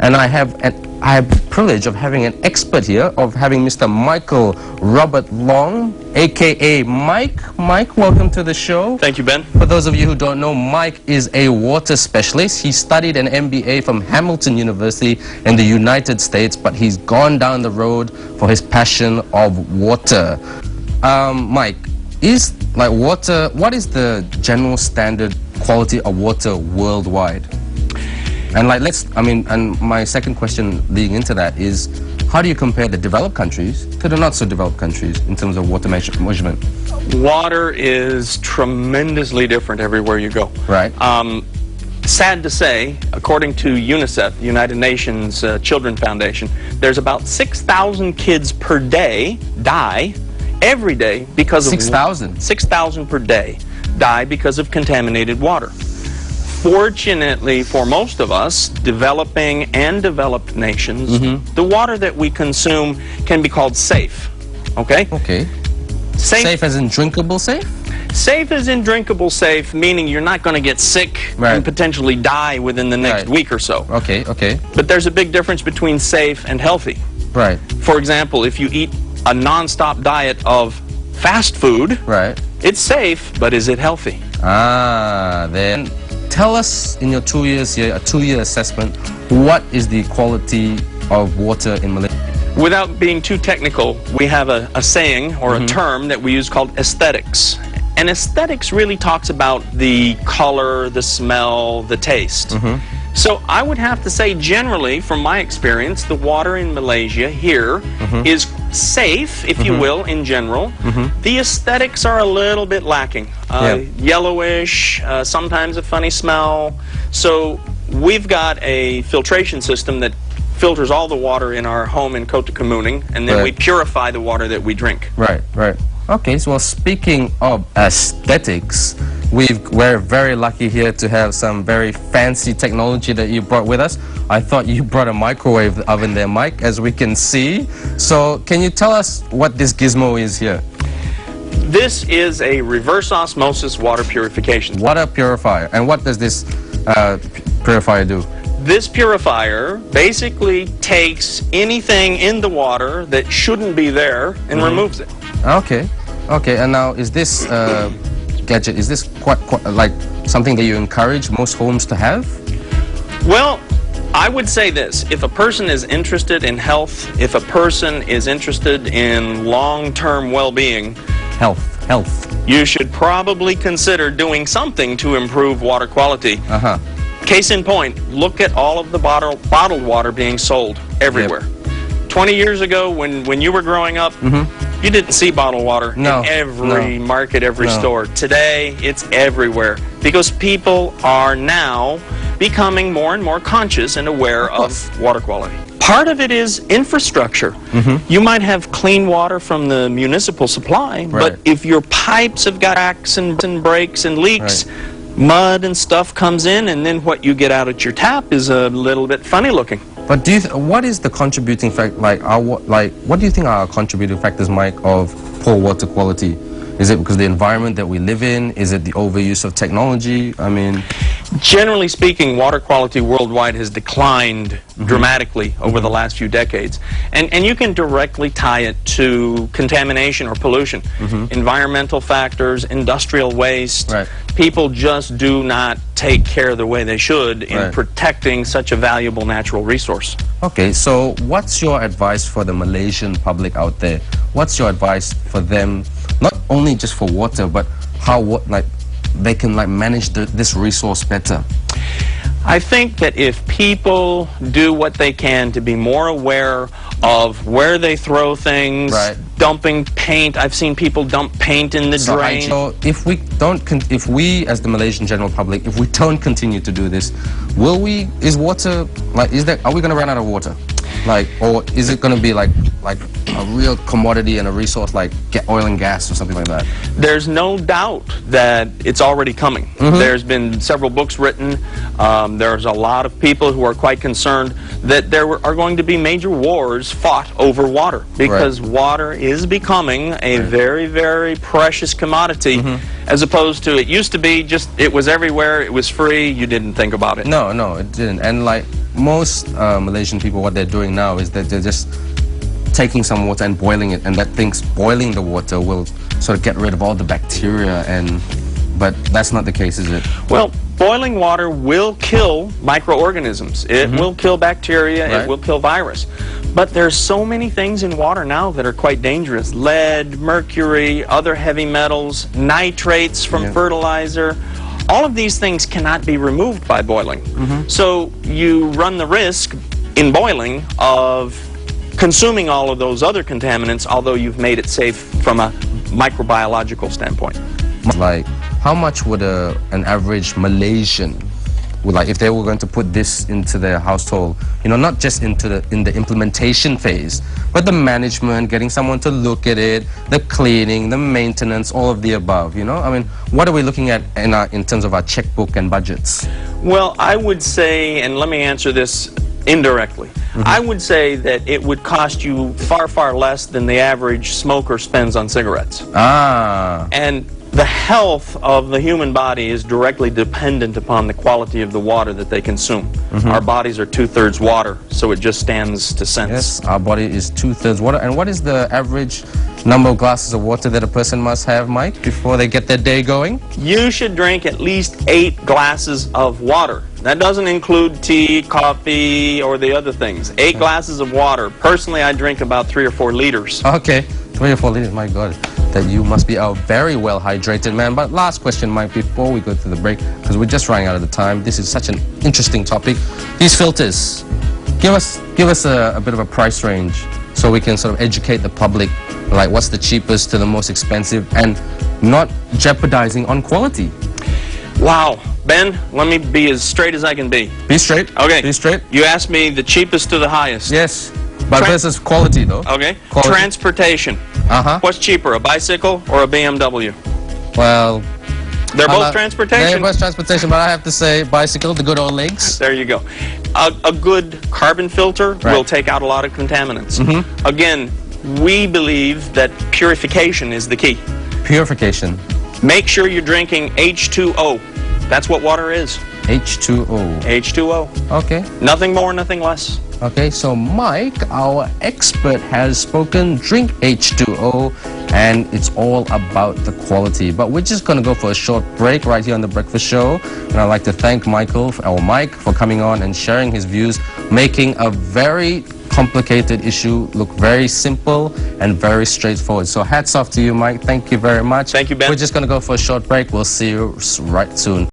and I have the privilege of having an expert here, of having Mr. Michael Robert Long, aka Mike. Mike, welcome to the show. Thank you, Ben. For those of you who don't know, Mike is a water specialist. He studied an MBA from Hamilton University in the United States, but he's gone down the road for his passion of water. Mike, what is the general standard quality of water worldwide? And and my second question leading into that is, how do you compare the developed countries to the not so developed countries in terms of water measurement? Water is tremendously different everywhere you go. Right. Sad to say, according to UNICEF, the United Nations Children's Foundation, there's about 6,000 kids per day die every day because of 6,000? 6,000 per day die because of contaminated water. Fortunately for most of us, developing and developed nations, the water that we consume can be called safe. Okay? Okay. Safe as in drinkable safe? Safe as in drinkable safe, meaning you're not going to get sick and potentially die within the next week or so. Okay, okay. But there's a big difference between safe and healthy. Right. For example, if you eat a non-stop diet of fast food, it's safe, but is it healthy? Then tell us, in your 2 years here, a 2-year assessment, what is the quality of water in Malaysia? Without being too technical, we have a saying or a term that we use called aesthetics. And aesthetics really talks about the color, the smell, the taste. So I would have to say, generally, from my experience, the water in Malaysia here is safe, if you will, in general. The aesthetics are a little bit lacking. Yellowish, sometimes a funny smell. So we've got a filtration system that filters all the water in our home in Kota Kemuning, and then we purify the water that we drink. Right. Okay, so speaking of aesthetics, we're very lucky here to have some very fancy technology that you brought with us. I thought you brought a microwave oven there, Mike, as we can see. So can you tell us what this gizmo is here? This is a reverse osmosis water purification. Water purifier. And what does this purifier do? This purifier basically takes anything in the water that shouldn't be there and removes it. Okay, and now is this gadget, is this quite like something that you encourage most homes to have? Well, I would say this: if a person is interested in health, if a person is interested in long-term well-being, health, you should probably consider doing something to improve water quality. Case in point, look at all of the bottled water being sold everywhere. 20 years ago, when you were growing up, you didn't see bottled water in every market, every store. Today, it's everywhere because people are now becoming more and more conscious and aware of water quality. Part of it is infrastructure. You might have clean water from the municipal supply, but if your pipes have got cracks and breaks and leaks, mud and stuff comes in, and then what you get out at your tap is a little bit funny looking. But what is the contributing factor? What do you think are contributing factors, Mike, of poor water quality? Is it because of the environment that we live in? Is it the overuse of technology? I mean, generally speaking, water quality worldwide has declined dramatically over the last few decades. And you can directly tie it to contamination or pollution. Environmental factors, industrial waste. People just do not take care the way they should in protecting such a valuable natural resource. Okay, so what's your advice for the Malaysian public out there? What's your advice for them, not only just for water, but how they can manage this resource better? I think that if people do what they can to be more aware of where they throw things, dumping paint. I've seen people dump paint in the drain. So if we as the Malaysian general public, if we don't continue to do this, are we going to run out of water? Or is it going to be like a real commodity and a resource like oil and gas or something like that? There's no doubt that it's already coming. There's been several books written. There's a lot of people who are quite concerned that there are going to be major wars fought over water, because water is becoming a very, very precious commodity, as opposed to it used to be just it was everywhere, it was free, you didn't think about it. No, it didn't. And like most Malaysian people, what they're doing now is that they're just taking some water and boiling it, and that thinks boiling the water will sort of get rid of all the bacteria, but that's not the case, is it? Well, boiling water will kill microorganisms. It will kill bacteria, it will kill virus. But there's so many things in water now that are quite dangerous. Lead, mercury, other heavy metals, nitrates from fertilizer. All of these things cannot be removed by boiling. So you run the risk in boiling of consuming all of those other contaminants, although you've made it safe from a microbiological standpoint. Like, how much would an average Malaysian, like if they were going to put this into their household, you know, not just in the implementation phase, but the management, getting someone to look at it, the cleaning, the maintenance, all of the above, you know? I mean, what are we looking at in terms of our checkbook and budgets? Well, I would say, and let me answer this indirectly, I would say that it would cost you far, far less than the average smoker spends on cigarettes. And the health of the human body is directly dependent upon the quality of the water that they consume. Our bodies are 2/3 water, so it just stands to sense. Yes, our body is 2/3 water. And what is the average number of glasses of water that a person must have, Mike, before they get their day going? You should drink at least 8 glasses of water. That doesn't include tea, coffee, or the other things. 8 glasses of water. Personally, I drink about 3 or 4 liters. Okay, 3 or 4 liters, my God. That you must be a very well hydrated man. But last question, Mike, before we go to the break, because we're just running out of the time. This is such an interesting topic. These filters, give us a bit of a price range so we can sort of educate the public, like what's the cheapest to the most expensive, and not jeopardizing on quality. Wow. Ben, let me be as straight as I can be. Be straight. Okay. Be straight. You asked me the cheapest to the highest. Yes. But versus quality, though. Okay. Quality. Transportation. What's cheaper, a bicycle or a BMW? Well, they're both transportation. They're both transportation, but I have to say bicycle, the good old legs. There you go. A good carbon filter will take out a lot of contaminants. Again, we believe that purification is the key. Purification. Make sure you're drinking H2O. That's what water is. H2O. H2O. Okay. Nothing more, nothing less. Okay, so Mike, our expert, has spoken. Drink H2O, and it's all about the quality. But we're just going to go for a short break right here on The Breakfast Show. And I'd like to thank Mike for coming on and sharing his views, making a very complicated issue look very simple and very straightforward. So hats off to you, Mike. Thank you very much. Thank you, Ben. We're just going to go for a short break. We'll see you right soon.